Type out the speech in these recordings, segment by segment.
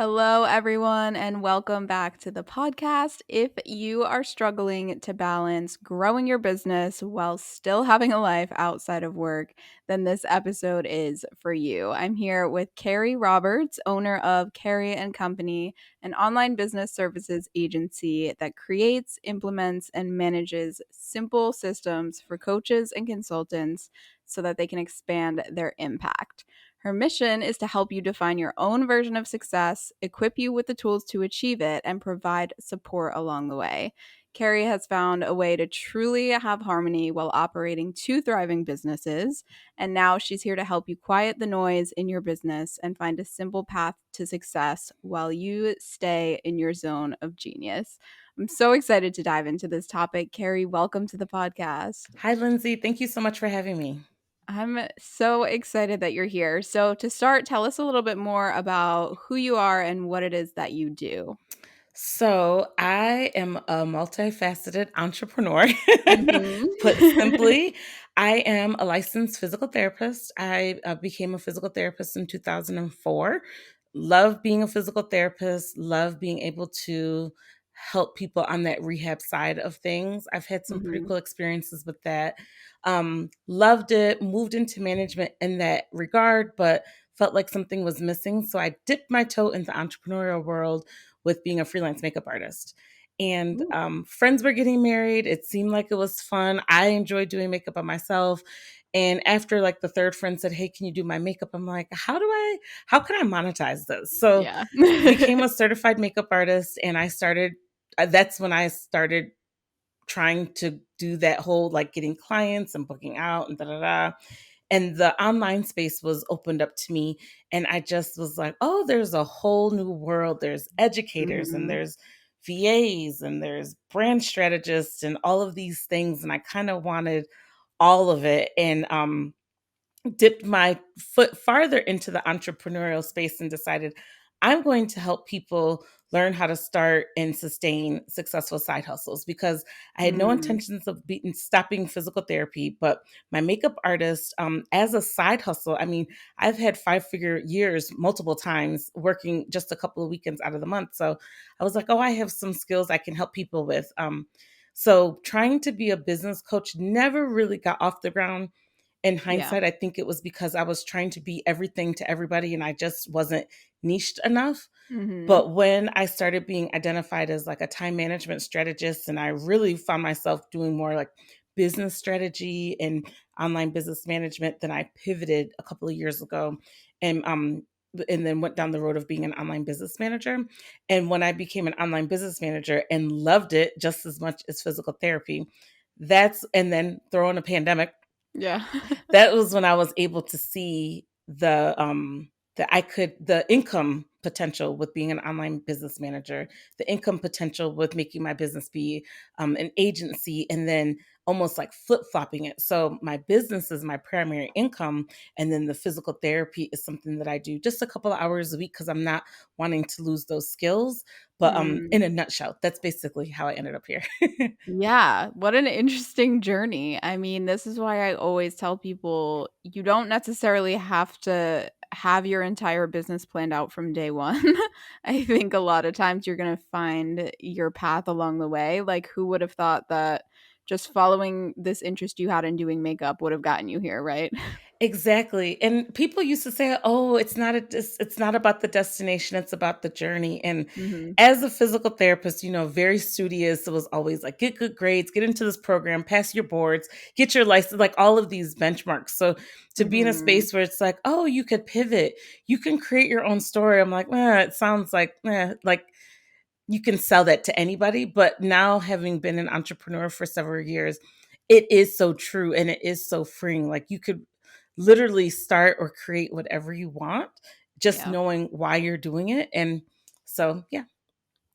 Hello, everyone, and welcome back to the podcast. If you are struggling to balance growing your business while still having a life outside of work, then this episode is for you. I'm here with Kari Roberts, owner of Kari and Company, an online business services agency that creates, implements, and manages simple systems for coaches and consultants so that they can expand their impact. Her mission is to help you define your own version of success, equip you with the tools to achieve it, and provide support along the way. Kari has found a way to truly have harmony while operating two thriving businesses, and now she's here to help you quiet the noise in your business and find a simple path to success while you stay in your zone of genius. I'm so excited to dive into this topic. Kari, welcome to the podcast. Hi, Lindsay. Thank you so much for having me. I'm so excited that you're here. So, to start, tell us a little bit more about who you are and what it is that you do. So, I am a multifaceted entrepreneur. Put Mhm. simply, I am a licensed physical therapist. I became a physical therapist in 2004. Love being a physical therapist, love being able to help people on that rehab side of things. I've had some pretty Mhm. cool experiences with that. Loved it, moved into management in that regard, but felt like something was missing. So I dipped my toe in the entrepreneurial world with being a freelance makeup artist. And Ooh. friends were getting married. It seemed like it was fun. I enjoyed doing makeup on myself. And after like the third friend said, "Hey, can you do my makeup?" I'm like, how can I monetize this? So Yeah. became a certified makeup artist. And that's when I started trying to do that whole like getting clients and booking out and da da da. And the online space was opened up to me. And I just was like, oh, there's a whole new world. There's educators and Mhm. there's VAs and there's brand strategists and all of these things. And I kind of wanted all of it. And dipped my foot farther into the entrepreneurial space and decided I'm going to help people learn how to start and sustain successful side hustles because I had no Mm. intentions of stopping physical therapy, but my makeup artist, as a side hustle, I mean, I've had 5-figure years multiple times working just a couple of weekends out of the month. So I was like, oh, I have some skills I can help people with. So trying to be a business coach never really got off the ground. In Yeah. hindsight, I think it was because I was trying to be everything to everybody and I just wasn't niched enough. Mhm. But when I started being identified as like a time management strategist and I really found myself doing more like business strategy and online business management, then I pivoted a couple of years ago and and then went down the road of being an online business manager. And when I became an online business manager and loved it just as much as physical therapy, and then throw in a pandemic, Yeah. that was when I was able to see the income potential with being an online business manager, the income potential with making my business be an agency, and then almost like flip flopping it. So my business is my primary income, and then the physical therapy is something that I do just a couple of hours a week because I'm not wanting to lose those skills. But in Mm. a nutshell, that's basically how I ended up here. Yeah, what an interesting journey. I mean, this is why I always tell people you don't necessarily have to have your entire business planned out from day one. I think a lot of times you're going to find your path along the way. Like, who would have thought that just following this interest you had in doing makeup would have gotten you here, right? Exactly. And people used to say, "Oh, it's not about the destination, it's about the journey." And Hmm. as a physical therapist, very studious. It was always like, get good grades, get into this program, pass your boards, get your license, like all of these benchmarks. So to be in a Hmm. space where it's like, "Oh, you could pivot, you can create your own story." I'm like, it sounds like you can sell that to anybody. But now, having been an entrepreneur for several years, it is so true and it is so freeing. Like you could literally start or create whatever you want, just Yeah. knowing why you're doing it. And so, yeah.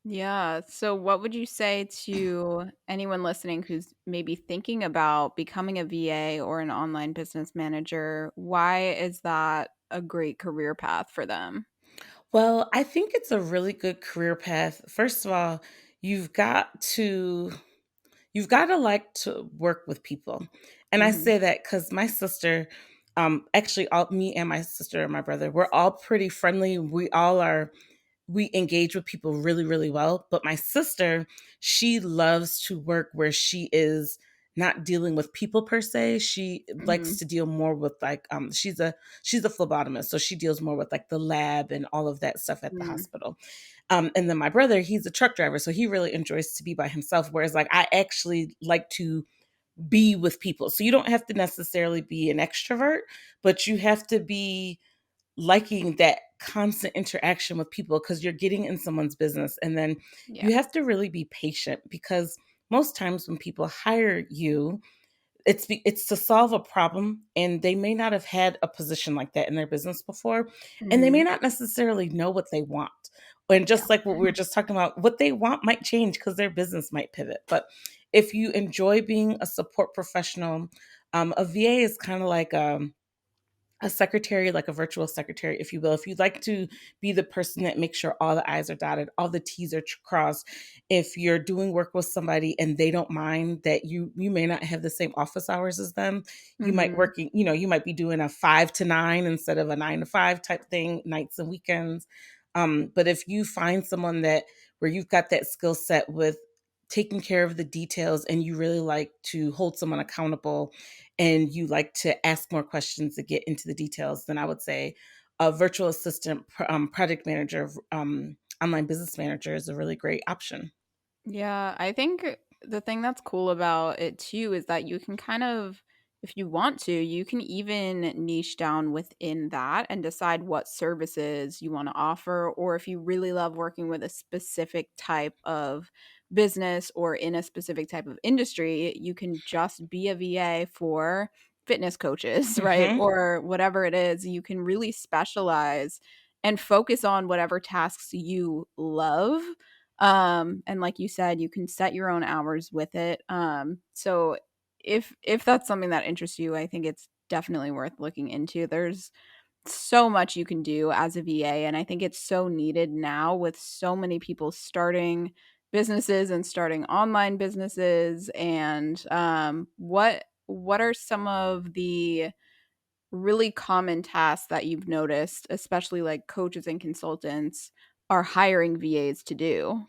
Yeah. So, what would you say to anyone listening who's maybe thinking about becoming a VA or an online business manager? Why is that a great career path for them? Well, I think it's a really good career path. First of all, you've got to you've got to like to work with people. And I Hmm. say that because my sister, actually, all me and my sister and my brother, we're all pretty friendly. We all are we engage with people really, really well. But my sister, she loves to work where she is not dealing with people per se. She likes Mhm. to deal more with like she's a phlebotomist, so she deals more with like the lab and all of that stuff at the Mm. hospital. And then my brother, he's a truck driver, so he really enjoys to be by himself. Whereas like I actually like to be with people. So you don't have to necessarily be an extrovert, but you have to be liking that constant interaction with people because you're getting in someone's business. And then Yeah. you have to really be patient because most times when people hire you, it's to solve a problem, and they may not have had a position like that in their business before, and they may Mhm. not necessarily know what they want. And Yeah. just like what we were just talking about, what they want might change because their business might pivot. But if you enjoy being a support professional, a VA is kind of like a secretary, like a virtual secretary, if you will. If you'd like to be the person that makes sure all the I's are dotted, all the T's are crossed, if you're doing work with somebody and they don't mind that you may not have the same office hours as them, you might Mhm. working, you might be doing a 5 to 9 instead of a 9 to 5 type thing, nights and weekends. But if you find someone that where you've got that skill set with taking care of the details and you really like to hold someone accountable and you like to ask more questions to get into the details, then I would say a virtual assistant, project manager, online business manager is a really great option. Yeah, I think the thing that's cool about it too is that you can kind of, if you want to, you can even niche down within that and decide what services you want to offer. Or if you really love working with a specific type of business or in a specific type of industry, you can just be a VA for fitness coaches, right? Hmm. Or whatever it is, you can really specialize and focus on whatever tasks you love, and like you said, you can set your own hours with it. So if that's something that interests you, I think it's definitely worth looking into. There's so much you can do as a VA, and I think it's so needed now with so many people starting businesses and starting online businesses. And what are some of the really common tasks that you've noticed, especially like coaches and consultants are hiring VAs to do?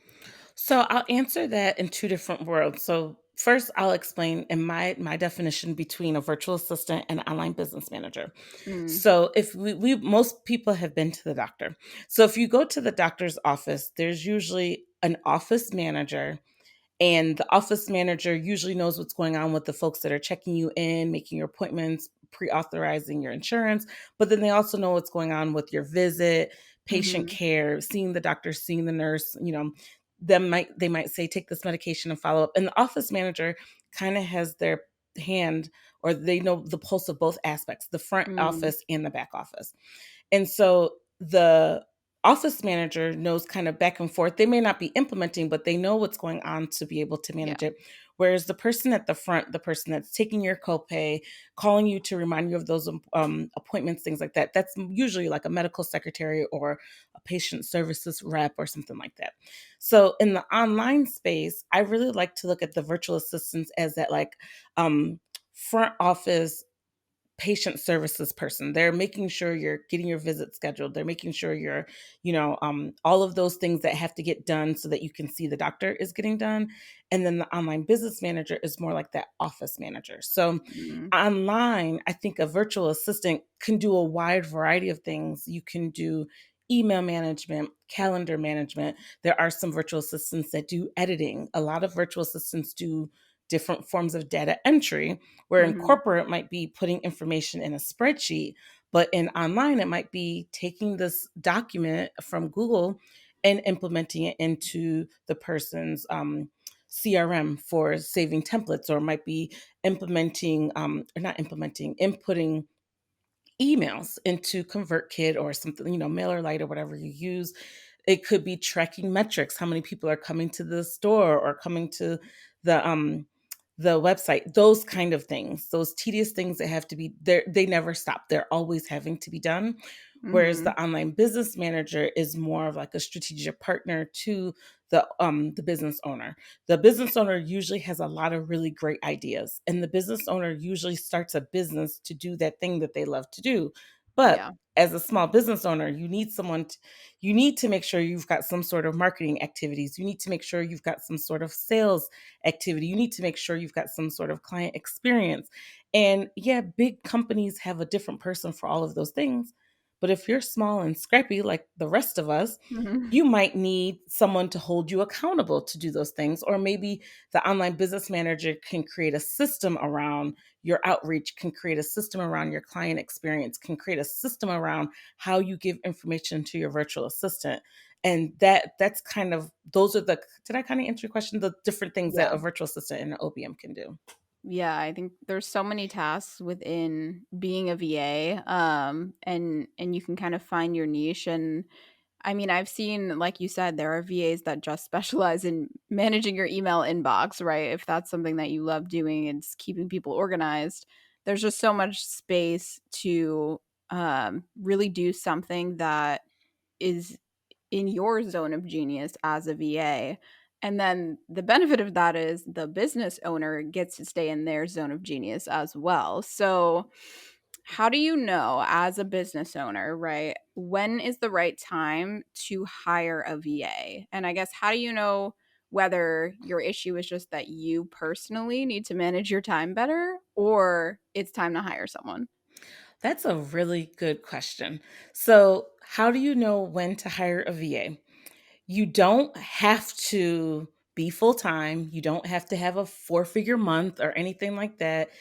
So I'll answer that in two different worlds. So first, I'll explain in my definition between a virtual assistant and online business manager. Mm. So if we most people have been to the doctor. So if you go to the doctor's office, there's usually an office manager, and the office manager usually knows what's going on with the folks that are checking you in, making your appointments, pre-authorizing your insurance, but then they also know what's going on with your visit, patient Mhm. care, seeing the doctor, seeing the nurse, they might say take this medication and follow up. And the office manager kind of has their hand, or they know the pulse of both aspects, the front Mm. office and the back office. And so the office manager knows kind of back and forth. They may not be implementing, but they know what's going on to be able to Yeah. manage it. Whereas the person at the front, the person that's taking your copay, calling you to remind you of those appointments, things like that, that's usually like a medical secretary or a patient services rep or something like that. So in the online space, I really like to look at the virtual assistants as that like front office patient services person. They're making sure you're getting your visit scheduled. They're making sure you're, all of those things that have to get done so that you can see the doctor is getting done. And then the online business manager is more like that office manager. So Mm. online, I think a virtual assistant can do a wide variety of things. You can do email management, calendar management. There are some virtual assistants that do editing. A lot of virtual assistants do different forms of data entry, where in Mhm. corporate it might be putting information in a spreadsheet, but in online it might be taking this document from Google and implementing it into the person's CRM for saving templates, or it might be implementing or not implementing, inputting emails into ConvertKit or something, MailerLite or whatever you use. It could be tracking metrics, how many people are coming to the store or coming to the website, those kind of things, those tedious things that have to be there, they never stop. They're always having to be done. Whereas Mhm. the online business manager is more of like a strategic partner to the business owner. The business owner usually has a lot of really great ideas, and the business owner usually starts a business to do that thing that they love to do, But Yeah. as a small business owner, you need to make sure you've got some sort of marketing activities. You need to make sure you've got some sort of sales activity. You need to make sure you've got some sort of client experience. And yeah, big companies have a different person for all of those things. But if you're small and scrappy like the rest of us, Mhm. you might need someone to hold you accountable to do those things. Or maybe the online business manager can create a system around your outreach, can create a system around your client experience, can create a system around how you give information to your virtual assistant. And that's kind of, those are the, did I kind of answer your question? The different things that Yeah. a virtual assistant and an OBM can do. Yeah, I think there's so many tasks within being a VA, and you can kind of find your niche. And I mean, I've seen, like you said, there are VAs that just specialize in managing your email inbox, right? If that's something that you love doing, it's keeping people organized. There's just so much space to really do something that is in your zone of genius as a VA. And then the benefit of that is the business owner gets to stay in their zone of genius as well. So, how do you know as a business owner, right? When is the right time to hire a VA? And I guess, how do you know whether your issue is just that you personally need to manage your time better or it's time to hire someone? That's a really good question. So, how do you know when to hire a VA? You don't have to be full time. You don't have to have a four-figure month or anything like that.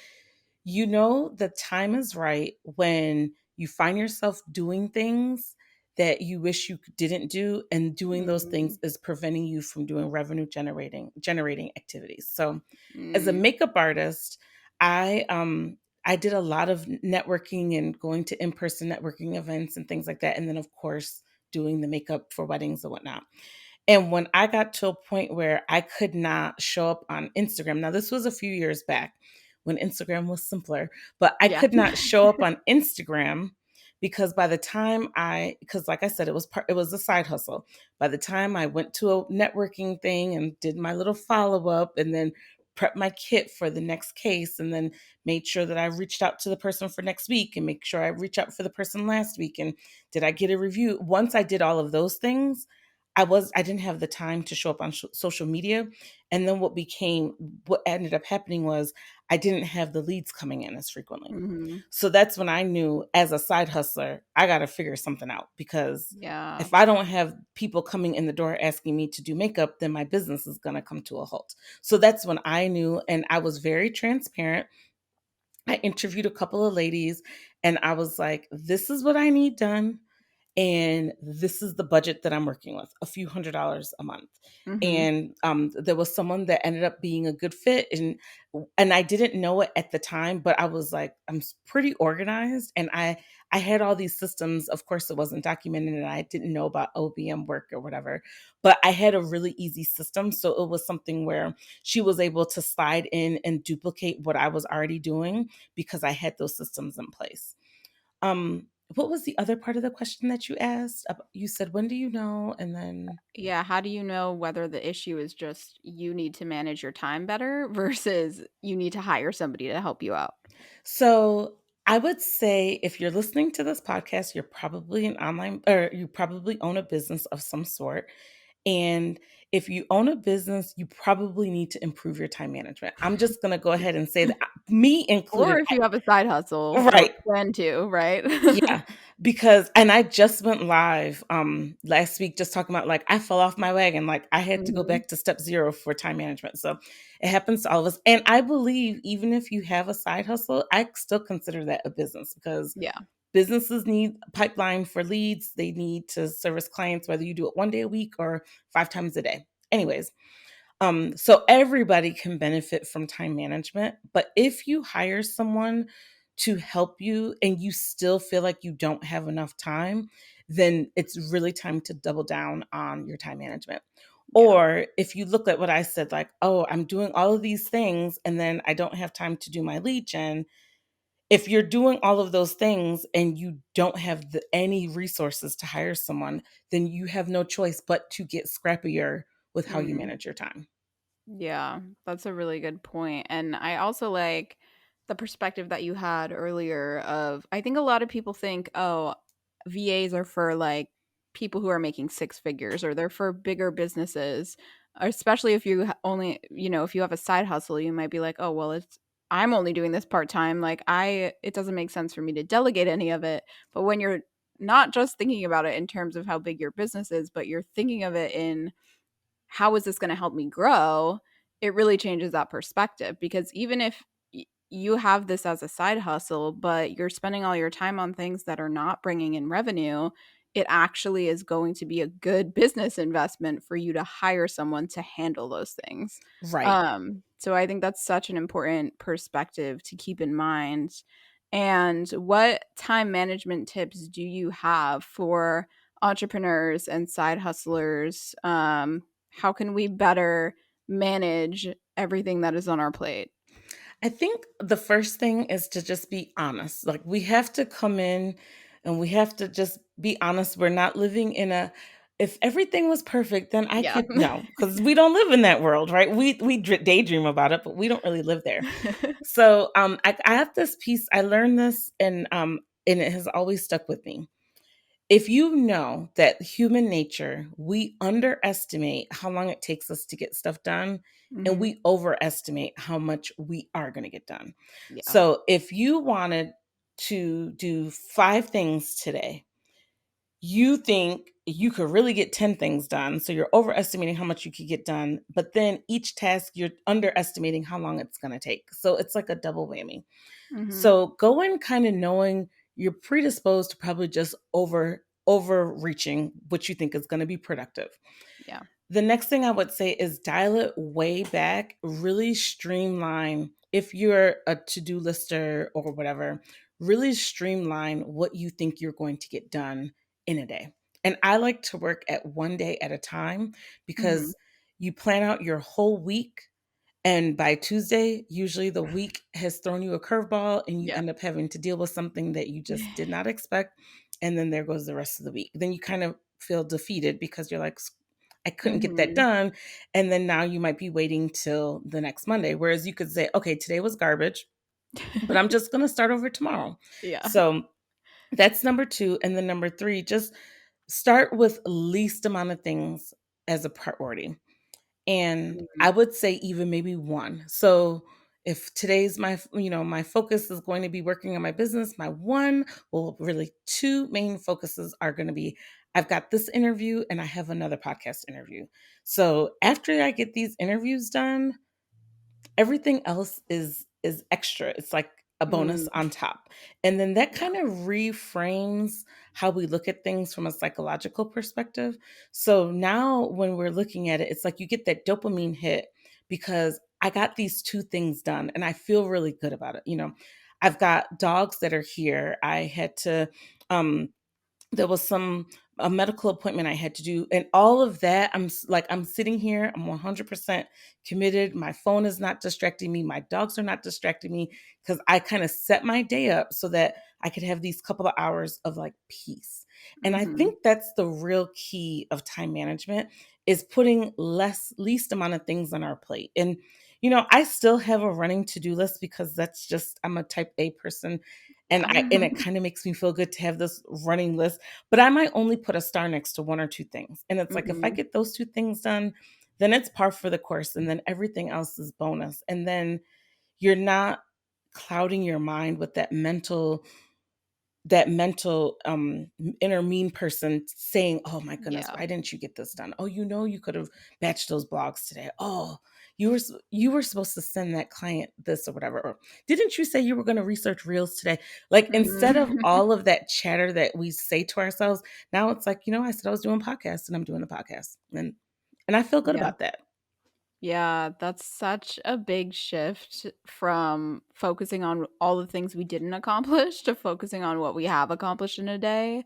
You know, the time is right when you find yourself doing things that you wish you didn't do, and doing those Mm, things is preventing you from doing revenue generating activities. So as a mm, makeup artist, I did a lot of networking and going to in-person networking events and things like that, and then of course doing the makeup for weddings and whatnot. And when I got to a point where I could not show up on Instagram, now this was a few years back when Instagram was simpler, but I yeah. could not show up on Instagram because by the time because like I said, it was a side hustle. By the time I went to a networking thing and did my little follow up and then prep my kit for the next case and then made sure that I reached out to the person for next week and make sure I reach out for the person last week and did I get a review? Once I did all of those things, I didn't have the time to show up on social media. And then what ended up happening was I didn't have the leads coming in as frequently. Mhm. So that's when I knew, as a side hustler, I got to figure something out, because Yeah. if I don't have people coming in the door asking me to do makeup, then my business is going to come to a halt. So that's when I knew, and I was very transparent. I interviewed a couple of ladies and I was like, this is what I need done. And this is the budget that I'm working with, a few $100s a month. Mhm. And there was someone that ended up being a good fit, and I didn't know it at the time, but I was like, pretty organized, and I had all these systems. Of course, it wasn't documented, and I didn't know about OBM work or whatever, but I had a really easy system, so it was something where she was able to slide in and duplicate what I was already doing because I had those systems in place. What was the other part of the question that you asked? You said, when do you know? And then, Yeah, how do you know whether the issue is just you need to manage your time better versus you need to hire somebody to help you out? so I would say if you're listening to this podcast, you're probably an online, or you probably own a business of some sort. And if you own a business, you probably need to improve your time management. I'm just going to go ahead and say that, me Or included. if you have a side hustle or Right. plan to, right? Yeah, because and I just went live last week just talking about, like, I fell off my wagon, like I had to go Mhm. back to step 0 for time management. So it happens to all of us. And I believe even if you have a side hustle, I still consider that a business, because Yeah. businesses need a pipeline for leads. They need to service clients, whether you do it one day a week or 5 times a day. Anyways, so everybody can benefit from time management. But if you hire someone to help you and you still feel like you don't have enough time, then it's really time to double down on your time management. Yeah. Or if you look at what I said, like, oh, I'm doing all of these things and then I don't have time to do my lead gen. If you're doing all of those things and you don't have any resources to hire someone, then you have no choice but to get scrappier with how you Mhm. manage your time. Yeah, that's a really good point. And I also like the perspective that you had earlier of, I think a lot of people think, oh, VAs are for like people who are making six figures, or they're for bigger businesses, especially if you only, if you have a side hustle, you might be like, oh, well, it's, I'm only doing this part time. Like, it doesn't make sense for me to delegate any of it. But when you're not just thinking about it in terms of how big your business is, but you're thinking of it in, how is this going to help me grow? It really changes that perspective, because even if you have this as a side hustle, but you're spending all your time on things that are not bringing in revenue, it actually is going to be a good business investment for you to hire someone to handle those things. Right. So I think that's such an important perspective to keep in mind. And what time management tips do you have for entrepreneurs and side hustlers? How can we better manage everything that is on our plate? I think the first thing is to just be honest. Like, we have to come in and we have to just be honest. We're not living in a, if everything was perfect, then I Yeah. could, no, because we don't live in that world, right? We daydream about it, but we don't really live there. So I have this piece. I learned this, and it has always stuck with me. If you know that human nature, we underestimate how long it takes us to get stuff done, and Mhm. we overestimate how much we are going to get done. Yeah. So if you wanted to do 5 things today, you think you could really get 10 things done. So you're overestimating how much you could get done. But then each task, you're underestimating how long it's going to take. So it's like a double whammy. Mhm. So go in kind of knowing you're predisposed to probably just overreaching what you think is going to be productive. Yeah. The next thing I would say is dial it way back, really streamline. If you're a to-do lister or whatever, really streamline what you think you're going to get done in a day. And I like to work at one day at a time, Mhm. because you plan out your whole week, and by Tuesday, usually the week has thrown you a curveball and you Yeah. end up having to deal with something that you just did not expect. And then there goes the rest of the week. Then you kind of feel defeated because you're like, I couldn't get that Mhm. done. And then now you might be waiting till the next Monday. Whereas you could say, okay, today was garbage, but I'm just going to start over tomorrow. Yeah. So that's number two. And then number three, just start with least amount of things as a priority. And Mhm. I would say even maybe one. So if today's my focus is going to be working on my business, my one, well, really two main focuses are going to be, I've got this interview and I have another podcast interview. So after I get these interviews done, everything else is extra. It's like a bonus Mm. on top. And then that Yeah. kind of reframes how we look at things from a psychological perspective. So now when we're looking at it, it's like you get that dopamine hit because I got these two things done and I feel really good about it. I've got dogs that are here. I had to um there was a medical appointment I had to do, and all of that. I'm sitting here, I'm 100% committed. My phone is not distracting me, my dogs are not distracting me, because I kind of set my day up so that I could have these couple of hours of like peace. And I Mhm. think that's the real key of time management, is putting least amount of things on our plate. And I still have a running to-do list because that's just, I'm a type A person, and Yeah. it kind of makes me feel good to have this running list, but I might only put a star next to one or two things. And it's like, if I Mhm. get those two things done, then it's par for the course. And then everything else is bonus. And then you're not clouding your mind with that mental inner mean person saying, oh my goodness, Yeah. why didn't you get this done? Oh, you could have batched those blogs today. Oh, you were supposed to send that client this or whatever. Or didn't you say you were going to research reels today? Like, instead of Mhm. all of that chatter that we say to ourselves, now it's like, I said I was doing podcasts and I'm doing the podcast. And I feel good Yeah. about that. Yeah, that's such a big shift from focusing on all the things we didn't accomplish to focusing on what we have accomplished in a day.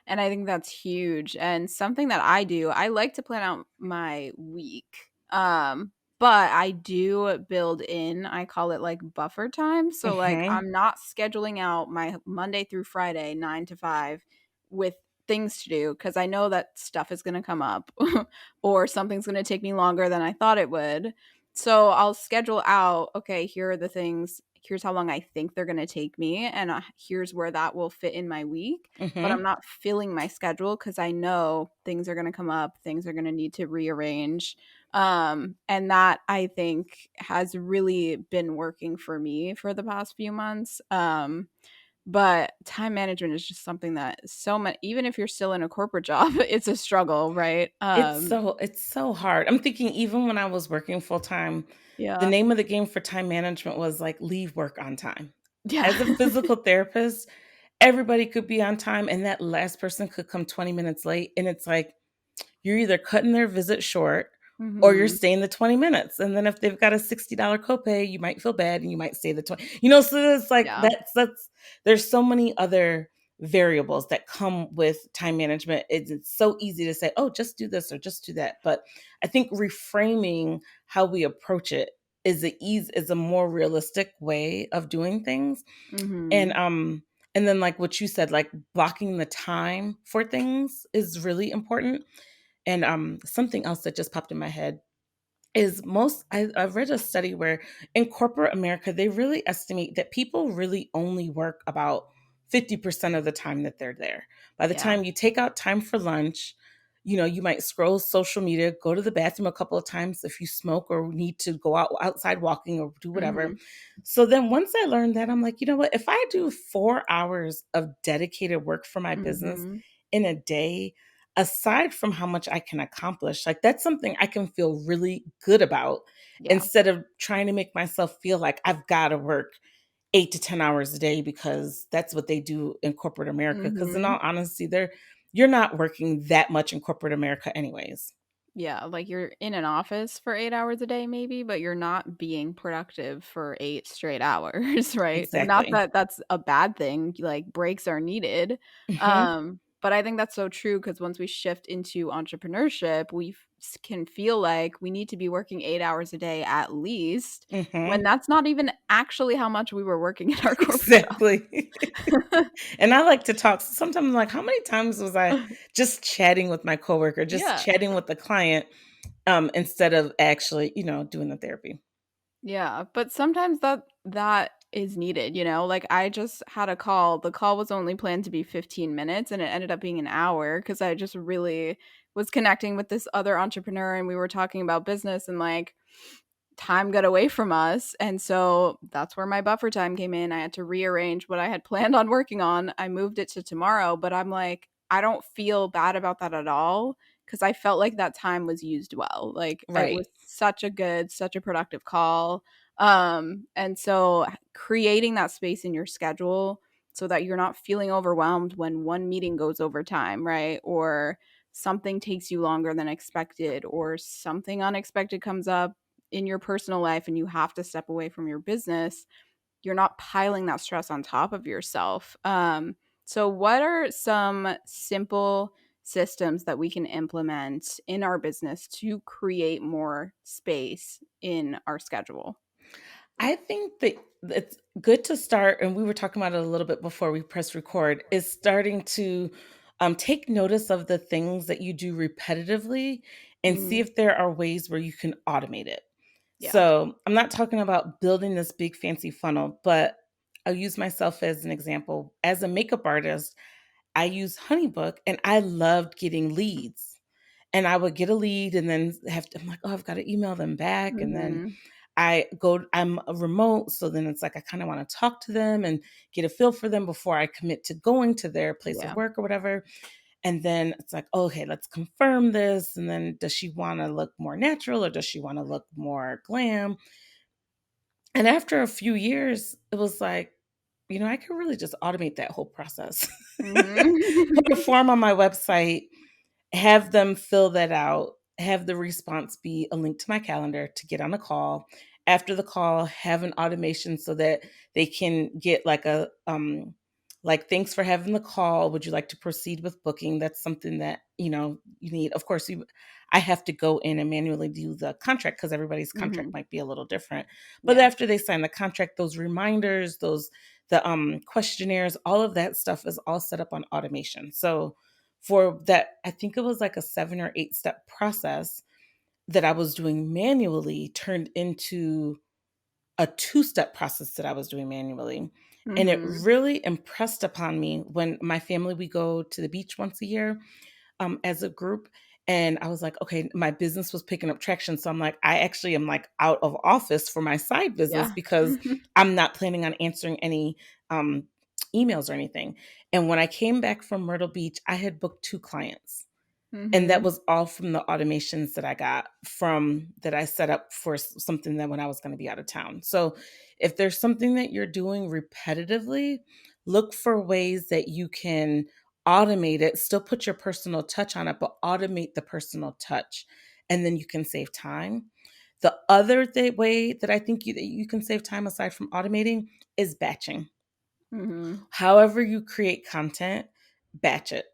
And I think that's huge. And something that I do, I like to plan out my week. But I do build in, I call it like buffer time. So like Hmm. I'm not scheduling out my Monday through Friday 9 to 5 with things to do, because I know that stuff is going to come up or something's going to take me longer than I thought it would. So I'll schedule out, okay, here are the things, here's how long I think they're going to take me, and here's where that will fit in my week. But I'm Mm-hmm. not filling my schedule because I know things are going to come up, things are going to need to rearrange. And that I think has really been working for me for the past few months. But time management is just something that so much, even if you're still in a corporate job, it's a struggle, right? It's so hard. I'm thinking even when I was working full time, the Yeah. name of the game for time management was like leave work on time. Yeah. As a physical therapist, everybody could be on time and that last person could come 20 minutes late. And it's like, you're either cutting their visit short or you're Mhm. staying the 20 minutes. And then if they've got a $60 copay, you might feel bad and you might stay the 20. So it's like Yeah. that's there's so many other variables that come with time management. It's so easy to say, oh, just do this or just do that. But I think reframing how we approach it is a more realistic way of doing things. And Mhm. um and then like what you said, like blocking the time for things is really important. And something else that just popped in my head is I've read a study where in corporate America, they really estimate that people really only work about 50% of the time that they're there. By the Yeah. time you take out time for lunch, you might scroll social media, go to the bathroom a couple of times if you smoke or need to go outside walking or do whatever. Mhm. So then once I learned that, I'm like, you know what? If I do 4 hours of dedicated work for my business Mhm. in a day, aside from how much I can accomplish, like that's something I can feel really good about Yeah. instead of trying to make myself feel like I've got to work 8 to 10 hours a day because that's what they do in corporate America. Because in Mhm. all honesty, you're not working that much in corporate America anyways. Yeah, like you're in an office for 8 hours a day maybe, but you're not being productive for 8 straight hours, right? Not Exactly. that that's a bad thing, like breaks are needed. Hmm. But I think that's so true because once we shift into entrepreneurship, can feel like we need to be working 8 hours a day at least, when Hmm. that's not even actually how much we were working in our corporate Exactly. job. And I like to talk. Sometimes I'm like, how many times was I just chatting with my coworker, just Yeah. chatting with the client, instead of actually, doing the therapy? Yeah, but sometimes that is needed, you know? Like I just had a call. The call was only planned to be 15 minutes and it ended up being an hour because I just really was connecting with this other entrepreneur and we were talking about business and like time got away from us. And so that's where my buffer time came in. I had to rearrange what I had planned on working on. I moved it to tomorrow, but I'm like, I don't feel bad about that at all because I felt like that time was used well. Like it Right. was such a productive call. And so creating that space in your schedule so that you're not feeling overwhelmed when one meeting goes over time, right? Or something takes you longer than expected, or something unexpected comes up in your personal life and you have to step away from your business, you're not piling that stress on top of yourself. So, what are some simple systems that we can implement in our business to create more space in our schedule? I think that it's good to start, and we were talking about it a little bit before we press record, is starting to take notice of the things that you do repetitively and see Mhm. if there are ways where you can automate it. Yeah. So I'm not talking about building this big fancy funnel, but I'll use myself as an example. As a makeup artist, I use Honeybook and I loved getting leads. And I would get a lead and then I'm like, oh, I've got to email them back. And then Mhm. I'm a remote. So then it's like, I kind of want to talk to them and get a feel for them before I commit to going to their place of Yeah. work or whatever. And then it's like, okay, let's confirm this. And then does she want to look more natural or does she want to look more glam? And after a few years, it was like, I could really just automate that whole process. Mhm. Put a form on my website, have them fill that out, have the response be a link to my calendar to get on a call. After the call, have an automation so that they can get like thanks for having the call. Would you like to proceed with booking? That's something that, you need. Of course, I have to go in and manually do the contract because everybody's contract Mhm. might be a little different. But Yeah. after they sign the contract, those reminders, the questionnaires, all of that stuff is all set up on automation. So for that, I think it was like a 7 or 8 step process that I was doing manually turned into a two-step process that I was doing manually. And it Mhm. really impressed upon me when my family, we go to the beach once a year as a group. And I was like, okay, my business was picking up traction. So I'm like, I actually am like out of office for my side business Yeah. because I'm not planning on answering any um, emails or anything. And when I came back from Myrtle Beach, I had booked 2 clients. And that Mhm. was all from the automations that I got from that I set up for something that when I was going to be out of town. So if there's something that you're doing repetitively, look for ways that you can automate it, still put your personal touch on it, but automate the personal touch. And then you can save time. The other way that I think that you can save time aside from automating is batching. Mhm. However you create content, batch it.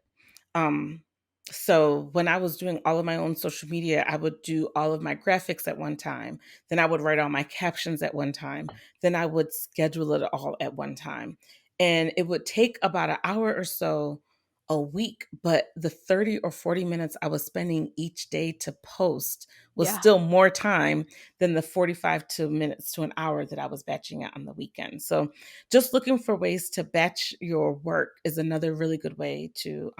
um, so when I was doing all of my own social media, I would do all of my graphics at one time. Then I would write all my captions at one time. Then I would schedule it all at one time. And it would take about an hour or so a week, but the 30 or 40 minutes I was spending each day to post was Yeah. still more time than the 45 to minutes to an hour that I was batching it on the weekend. So just looking for ways to batch your work is another really good way to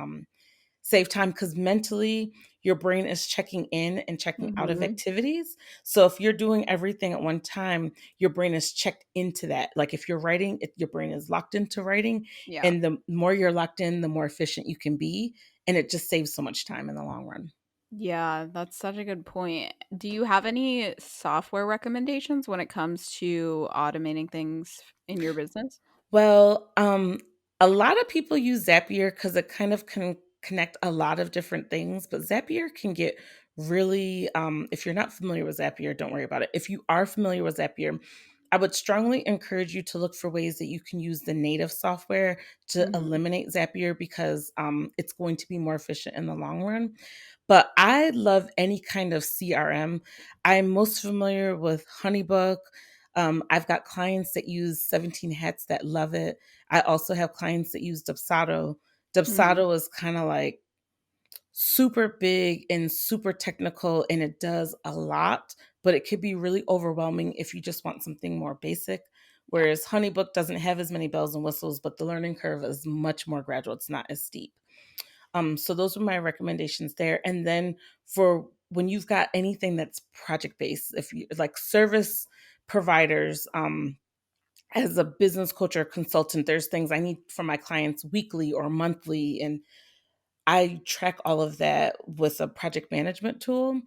save time, because mentally your brain is checking in and checking out of Mhm. activities. So if you're doing everything at one time, your brain is checked into that. Like if you're writing, your brain is locked into writing. Yeah. And the more you're locked in, the more efficient you can be. And it just saves so much time in the long run. Yeah, that's such a good point. Do you have any software recommendations when it comes to automating things in your business? Well, a lot of people use Zapier because it kind of can connect a lot of different things, but Zapier can get really, if you're not familiar with Zapier, don't worry about it. If you are familiar with Zapier, I would strongly encourage you to look for ways that you can use the native software to Mhm. eliminate Zapier, because it's going to be more efficient in the long run. But I love any kind of CRM. I'm most familiar with HoneyBook. I've got clients that use 17 Hats that love it. I also have clients that use Dubsado. Mhm. Dubsado is kind of like super big and super technical, and it does a lot, but it could be really overwhelming if you just want something more basic. Yeah. Whereas HoneyBook doesn't have as many bells and whistles, but the learning curve is much more gradual. It's not as steep. So those were my recommendations there. And then for when you've got anything that's project based, if you like service providers, as a business coach or consultant, there's things I need from my clients weekly or monthly. And I track all of that with a project management tool.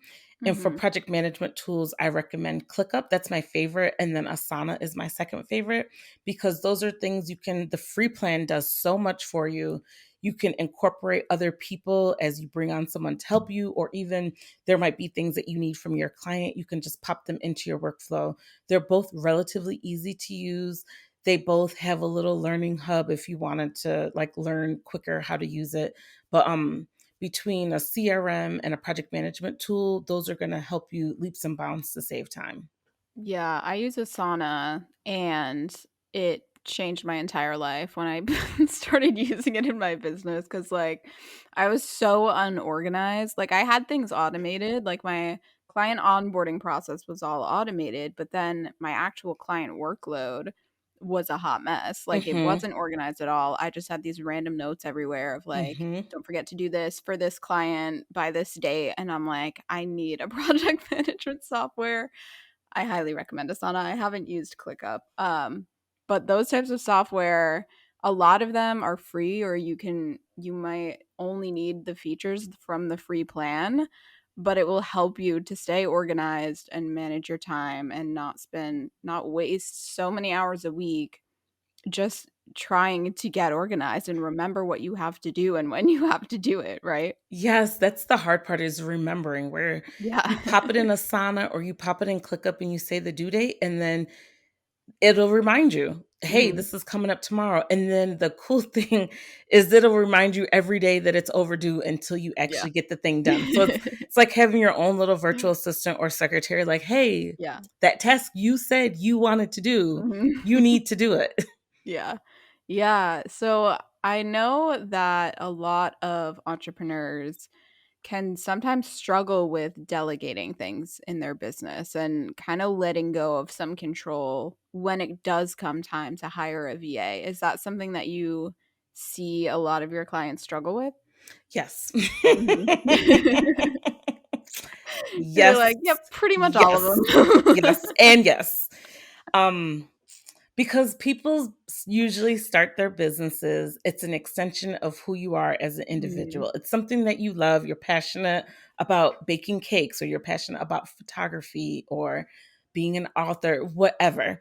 And for Mhm. project management tools, I recommend ClickUp. That's my favorite. And then Asana is my second favorite, because those are things you can, the free plan does so much for you. You can incorporate other people as you bring on someone to help you, or even there might be things that you need from your client. You can just pop them into your workflow. They're both relatively easy to use. They both have a little learning hub if you wanted to like learn quicker how to use it. But between a CRM and a project management tool, those are going to help you leaps and bounds to save time. Yeah, I use Asana and it changed my entire life when I started using it in my business because, like, I was so unorganized. Like, I had things automated, like, my client onboarding process was all automated, but then my actual client workload was a hot mess. Like, it Mhm. wasn't organized at all. I just had these random notes everywhere of, like, Mhm. don't forget to do this for this client by this date. And I'm like, I need a project management software. I highly recommend Asana. I haven't used ClickUp. But those types of software, a lot of them are free, or you might only need the features from the free plan, but it will help you to stay organized and manage your time and not waste so many hours a week just trying to get organized and remember what you have to do and when you have to do it, right? Yes, that's the hard part, is remembering where Yeah. you pop it in Asana or you pop it in ClickUp and you say the due date, and then it'll remind you, "Hey, Mhm. this is coming up tomorrow." And then the cool thing is it'll remind you every day that it's overdue until you Yeah. actually get the thing done. So it's like having your own little virtual assistant or secretary, like, "Hey, Yeah. that task you said you wanted to do, Mhm. you need to do it." Yeah. Yeah. So I know that a lot of entrepreneurs can sometimes struggle with delegating things in their business and kind of letting go of some control when it does come time to hire a VA. Is that something that you see a lot of your clients struggle with? Yes. Mhm. You're Yes. like, "Yep, pretty much all of Yes. them." Yes, and yes. Um, because people usually start their businesses, it's an extension of who you are as an Mhm. individual. It's something that you love. You're passionate about baking cakes, or you're passionate about photography, or being an author, whatever.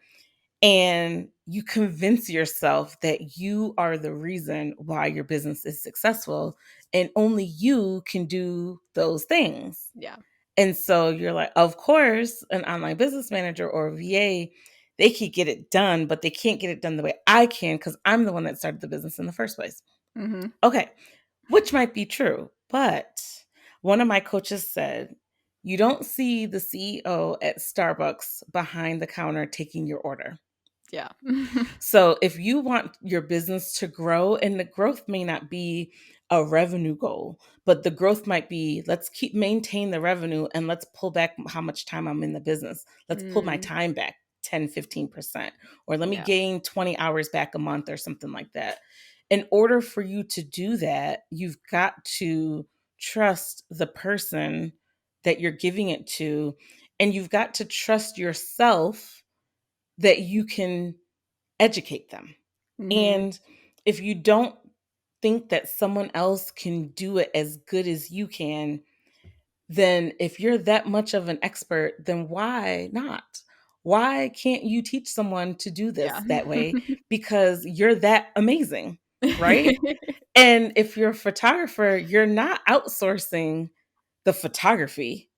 And you convince yourself that you are the reason why your business is successful, and only you can do those things. Yeah. And so you're like, of course, an online business manager or a VA, they could get it done, but they can't get it done the way I can because I'm the one that started the business in the first place. Mhm. Okay, which might be true. But one of my coaches said, you don't see the CEO at Starbucks behind the counter taking your order. Yeah. So if you want your business to grow, and the growth may not be a revenue goal, but the growth might be, let's keep maintain the revenue and let's pull back how much time I'm in the business. Let's pull my Mm, time back 10, 15%, or let me yeah. gain 20 hours back a month or something like that. In order for you to do that, you've got to trust the person that you're giving it to, and you've got to trust yourself that you can educate them. Mhm. And if you don't think that someone else can do it as good as you can, then if you're that much of an expert, then why not? Why can't you teach someone to do Yeah. this that way? Because you're that amazing, right? And if you're a photographer, you're not outsourcing the photography.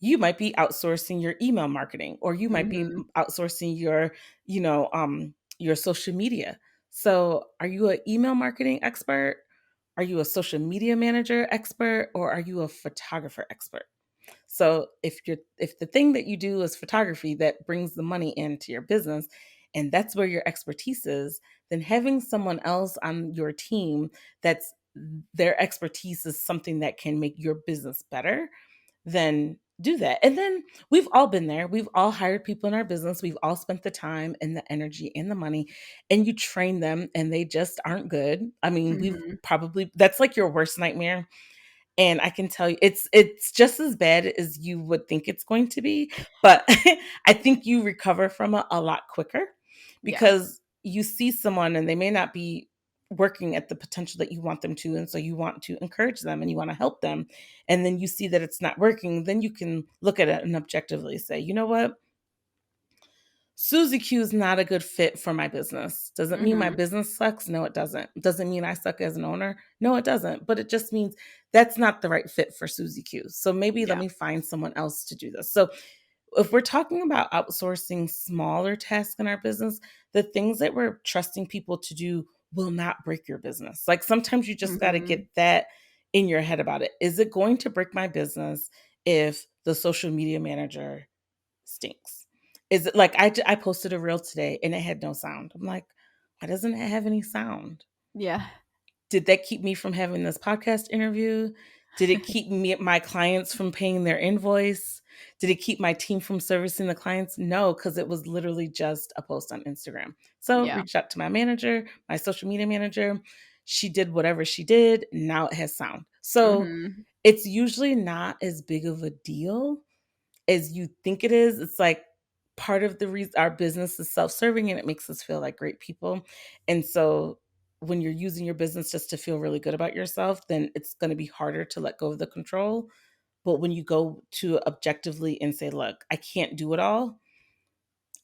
You might be outsourcing your email marketing, or you might be Mhm. outsourcing your, your social media. So are you an email marketing expert? Are you a social media manager expert, or are you a photographer expert? So if the thing that you do is photography that brings the money into your business, and that's where your expertise is, then having someone else on your team that's their expertise is something that can make your business better, then do that. And then we've all been there. We've all hired people in our business. We've all spent the time and the energy and the money, and you train them and they just aren't good. I mean, we've Mhm. probably, that's like your worst nightmare. And I can tell you it's just as bad as you would think it's going to be, but I think you recover from it a lot quicker, Yeah. because you see someone and they may not be working at the potential that you want them to, and so you want to encourage them and you want to help them, and then you see that it's not working, then you can look at it and objectively say, "You know what? Susie Q is not a good fit for my business. Does it mean my Mhm. business sucks? No, it doesn't. Does it mean I suck as an owner? No, it doesn't. But it just means that's not the right fit for Susie Q. So maybe let Yeah. me find someone else to do this." So if we're talking about outsourcing smaller tasks in our business, the things that we're trusting people to do will not break your business. Like sometimes you just got to get Mhm. that in your head about it. Is it going to break my business if the social media manager stinks? Is it like I posted a reel today and it had no sound? I'm like, why doesn't it have any sound? Yeah. Did that keep me from having this podcast interview? Did it keep my clients from paying their invoice? Did it keep my team from servicing the clients? No, because it was literally just a post on Instagram. So Yeah. reached out to my manager, my social media manager. She did whatever she did. Now it has sound. So Mhm. it's usually not as big of a deal as you think it is. It's like part of the reason our business is self-serving, and it makes us feel like great people. And so when you're using your business just to feel really good about yourself, then it's going to be harder to let go of the control. But when you go to objectively and say, look, I can't do it all.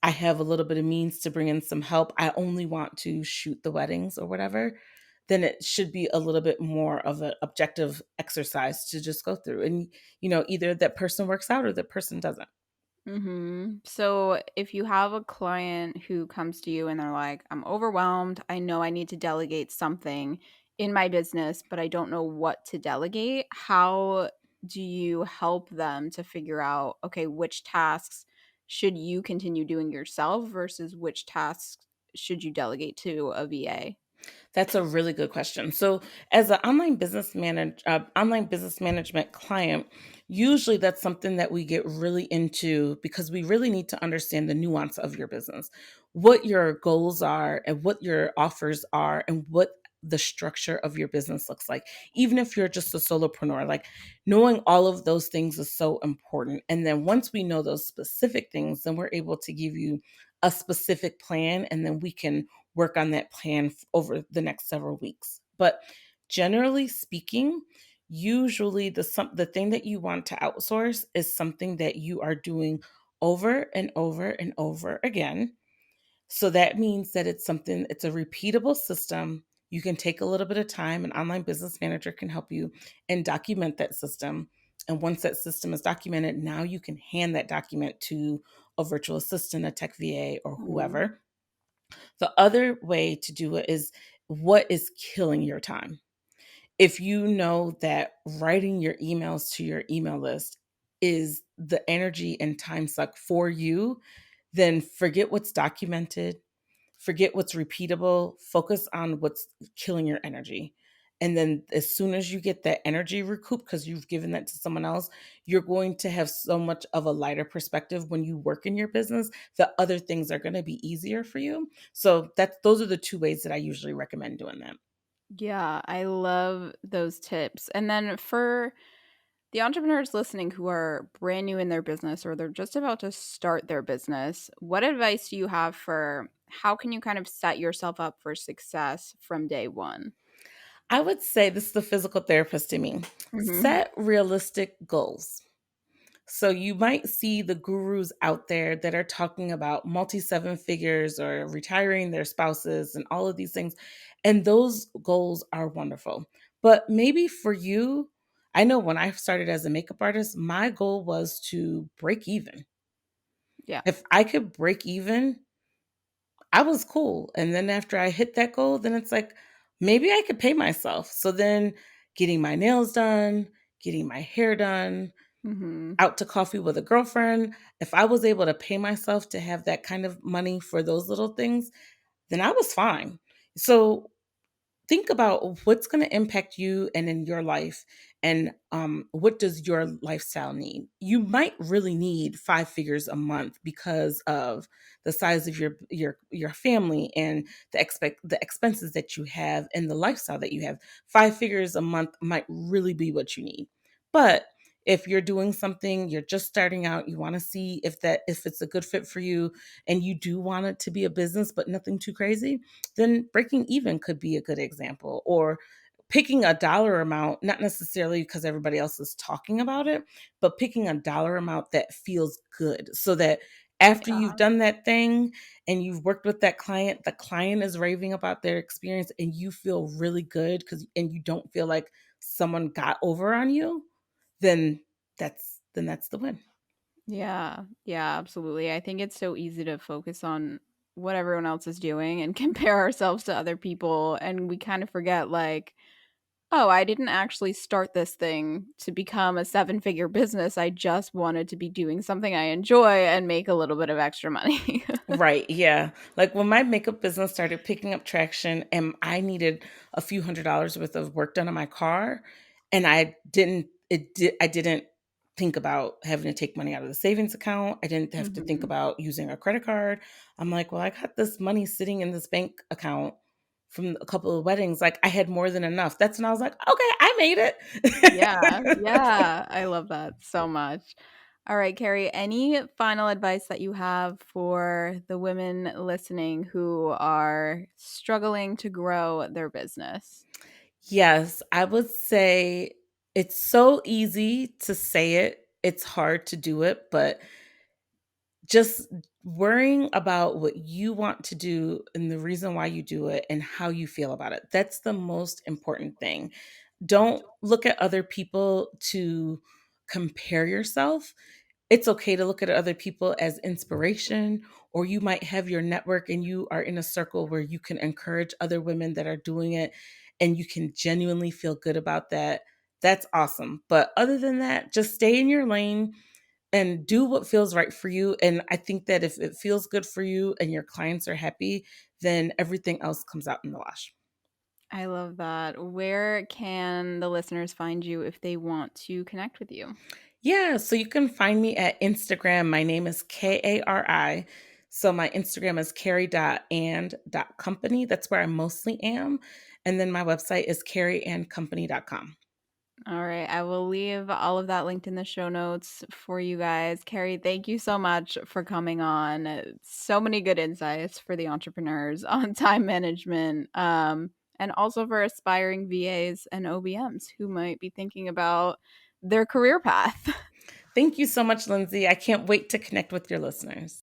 I have a little bit of means to bring in some help. I only want to shoot the weddings or whatever. Then it should be a little bit more of an objective exercise to just go through. And, either that person works out or that person doesn't. So if you have a client who comes to you and they're like, I'm overwhelmed, I know I need to delegate something in my business, but I don't know what to delegate, how do you help them to figure out, okay, which tasks should you continue doing yourself versus which tasks should you delegate to a VA? That's a really good question. So, as an online business management client, usually that's something that we get really into because we really need to understand the nuance of your business, what your goals are, and what your offers are, and what the structure of your business looks like. Even if you're just a solopreneur, like knowing all of those things is so important. And then once we know those specific things, then we're able to give you a specific plan, and then we can work on that plan over the next several weeks. But generally speaking, usually the thing that you want to outsource is something that you are doing over and over and over again. So that means that it's a repeatable system. You can take a little bit of time. An online business manager can help you and document that system. And once that system is documented, now you can hand that document to a virtual assistant, a tech VA, or Mhm. whoever. The other way to do it is, what is killing your time? If you know that writing your emails to your email list is the energy and time suck for you, then forget what's documented, forget what's repeatable, focus on what's killing your energy. And then as soon as you get that energy recouped because you've given that to someone else, you're going to have so much of a lighter perspective when you work in your business that other things are going to be easier for you. So that's those are the two ways that I usually recommend doing that. Yeah, I love those tips. And then for the entrepreneurs listening who are brand new in their business or they're just about to start their business, what advice do you have for how can you kind of set yourself up for success from day one? I would say this is the physical therapist in me. Mhm. Set realistic goals. So you might see the gurus out there that are talking about multi seven figures or retiring their spouses and all of these things. And those goals are wonderful. But maybe for you, I know when I started as a makeup artist, my goal was to break even. Yeah. If I could break even, I was cool. And then after I hit that goal, then it's like, maybe I could pay myself. So then getting my nails done, getting my hair done, Mhm. out to coffee with a girlfriend, if I was able to pay myself to have that kind of money for those little things, then I was fine. So think about what's going to impact you and in your life, and what does your lifestyle need. You might really need 5 figures a month because of the size of your family and the expenses that you have and the lifestyle that you have. 5 figures a month might really be what you need. But if you're doing something, you're just starting out, you want to see if it's a good fit for you, and you do want it to be a business but nothing too crazy, then breaking even could be a good example. Or picking a dollar amount, not necessarily because everybody else is talking about it, but picking a dollar amount that feels good so that after you've Yeah. done that thing and you've worked with that client, the client is raving about their experience and you feel really good and you don't feel like someone got over on you, then that's the win. Yeah. Yeah, absolutely. I think it's so easy to focus on what everyone else is doing and compare ourselves to other people and we kind of forget like, oh, I didn't actually start this thing to become a seven-figure business. I just wanted to be doing something I enjoy and make a little bit of extra money. Right, yeah. Like when my makeup business started picking up traction and I needed a few $100s worth of work done on my car, and I didn't think about having to take money out of the savings account. I didn't have to think Mhm. about using a credit card. I'm like, well, I got this money sitting in this bank account from a couple of weddings. Like I had more than enough. That's when I was like, okay, I made Yeah, it. yeah, I love that so much. All right, Carrie, any final advice that you have for the women listening who are struggling to grow their business? Yes, I would say it's so easy to say it. It's hard to do it, but just worrying about what you want to do and the reason why you do it and how you feel about it. That's the most important thing. Don't look at other people to compare yourself. It's okay to look at other people as inspiration, or you might have your network and you are in a circle where you can encourage other women that are doing it and you can genuinely feel good about that. That's awesome. But other than that, just stay in your lane and do what feels right for you. And I think that if it feels good for you and your clients are happy, then everything else comes out in the wash. I love that. Where can the listeners find you if they want to connect with you? Yeah, so you can find me at Instagram. My name is Kari. So my Instagram is carrie.and.company. That's where I mostly am. And then my website is carrieandcompany.com. All right. I will leave all of that linked in the show notes for you guys. Carrie, thank you so much for coming on. So many good insights for the entrepreneurs on time management, and also for aspiring VAs and OBMs who might be thinking about their career path. Thank you so much, Lindsay. I can't wait to connect with your listeners.